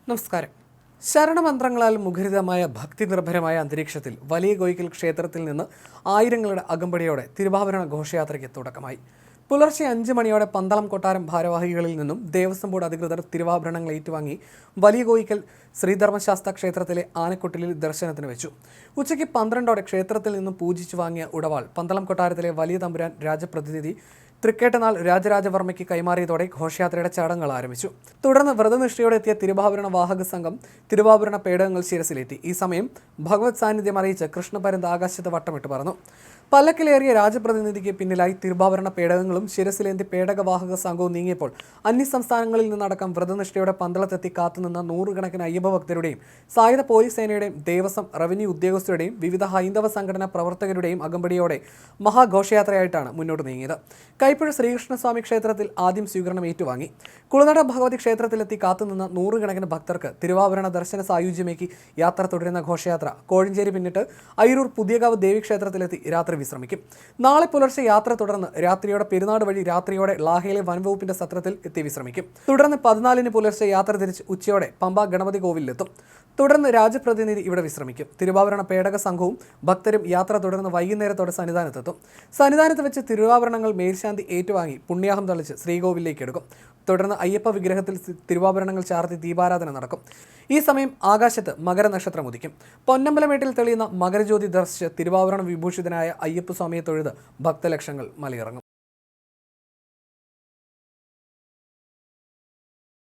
നമസ്കാരം. ശരണമന്ത്രങ്ങളാൽ മുഖരിതമായ ഭക്തി നിർഭരമായ അന്തരീക്ഷത്തിൽ വലിയ കോയിക്കൽ ക്ഷേത്രത്തിൽ നിന്ന് ആയിരങ്ങളുടെ അകമ്പടിയോടെ തിരുവാഭരണ ഘോഷയാത്രയ്ക്ക് തുടക്കമായി. പുലർച്ചെ 5 മണിയോടെ പന്തളം കൊട്ടാരം ഭാരവാഹികളിൽ നിന്നും ദേവസ്വം ബോർഡ് അധികൃതർ തിരുവാഭരണങ്ങൾ ഏറ്റുവാങ്ങി വലിയ കോയിക്കൽ ശ്രീധർമ്മശാസ്ത്ര ക്ഷേത്രത്തിലെ ആനക്കൊട്ടിലിൽ ദർശനത്തിന് വെച്ചു. ഉച്ചയ്ക്ക് 12ഓടെ ക്ഷേത്രത്തിൽ നിന്നും പൂജിച്ചു വാങ്ങിയ ഉടവാൾ പന്തളം കൊട്ടാരത്തിലെ വലിയ തമ്പുരാൻ രാജപ്രതിനിധി തൃക്കേട്ടനാൾ രാജരാജവർമ്മയ്ക്ക് കൈമാറിയതോടെ ഘോഷയാത്രയുടെ ചടങ്ങുകൾ ആരംഭിച്ചു. തുടർന്ന് വ്രതനിഷ്ഠയോടെ എത്തിയ തിരുവാഭരണ വാഹക സംഘം തിരുവാഭരണ പേടകങ്ങൾ ശിരസിലേറ്റി. ഈ സമയം ഭഗവത് സാന്നിധ്യം അറിയിച്ച് കൃഷ്ണപരന്ത് ആകാശത്ത് വട്ടമിട്ട് പറന്നു. പല്ലക്കിലേറിയ രാജപ്രതിനിധിക്ക് പിന്നിലായി തിരുവാഭരണ പേടകങ്ങളും ശിരസിലേന്തി പേടകവാഹക സംഘവും നീങ്ങിയപ്പോൾ അന്യസംസ്ഥാനങ്ങളിൽ നിന്നടക്കം വ്രതനിഷ്ഠയോടെ പന്തളത്തെത്തി കാത്തുനിന്ന നൂറുകണക്കിന് അയ്യപ്പ ഭക്തരുടെയും സായുധ പോലീസ് സേനയുടെയും ദേവസ്വം റവന്യൂ ഉദ്യോഗസ്ഥരുടെയും വിവിധ ഹൈന്ദവ സംഘടനാ പ്രവർത്തകരുടെയും അകമ്പടിയോടെ മഹാഘോഷയാത്രയായിട്ടാണ് മുന്നോട്ട് നീങ്ങിയത്. കൈപ്പുഴ ശ്രീകൃഷ്ണസ്വാമി ക്ഷേത്രത്തിൽ ആദ്യം സ്വീകരണം ഏറ്റുവാങ്ങി. കുളനട ഭഗവതി ക്ഷേത്രത്തിലെത്തി കാത്തുനിന്ന നൂറുകണക്കിന് ഭക്തർക്ക് തിരുവാഭരണ ദർശന സായുജ്യമേക്കി യാത്ര തുടരുന്ന ഘോഷയാത്ര കോഴഞ്ചേരി പിന്നിട്ട് അയിരൂർ പുതിയകാവ് ദേവീക്ഷേത്രത്തിലെത്തി രാത്രി വിശ്രമിക്കും. നാളെ പുലർച്ചെ യാത്ര തുടർന്ന് രാത്രിയോടെ പെരുന്നാട് വഴി രാത്രിയോടെ ലാഹയിലെ വനംവകുപ്പിന്റെ സത്രത്തിൽ എത്തി വിശ്രമിക്കും. തുടർന്ന് 14-ന് പുലർച്ചെ യാത്ര തിരിച്ച് ഉച്ചയോടെ പമ്പ ഗണപതി കോവിലെത്തും. തുടർന്ന് രാജപ്രതിനിധി ഇവിടെ വിശ്രമിക്കും. തിരുവാഭരണ പേടക സംഘവും ഭക്തരും യാത്ര തുടർന്ന് വൈകുന്നേരത്തോടെ സന്നിധാനത്തെത്തും. സന്നിധാനത്ത് വെച്ച് തിരുവാഭരണങ്ങൾ മേൽശാന്തി ഏറ്റുവാങ്ങി പുണ്യാഹം തളിച്ച് ശ്രീകോവിലേക്ക് എടുക്കും. തുടർന്ന് അയ്യപ്പ വിഗ്രഹത്തിൽ തിരുവാഭരണങ്ങൾ ചാർത്തി ദീപാരാധന നടക്കും. ഈ സമയം ആകാശത്ത് മകരനക്ഷത്രം ഉദിക്കും. പൊന്നമ്പലമേട്ടിൽ തെളിയുന്ന മകരജ്യോതി ദർശിച്ച് തിരുവാഭരണ വിഭൂഷിതനായ അയ്യപ്പസ്വാമിയെ തൊഴുത് ഭക്തലക്ഷങ്ങൾ മലയിറങ്ങും.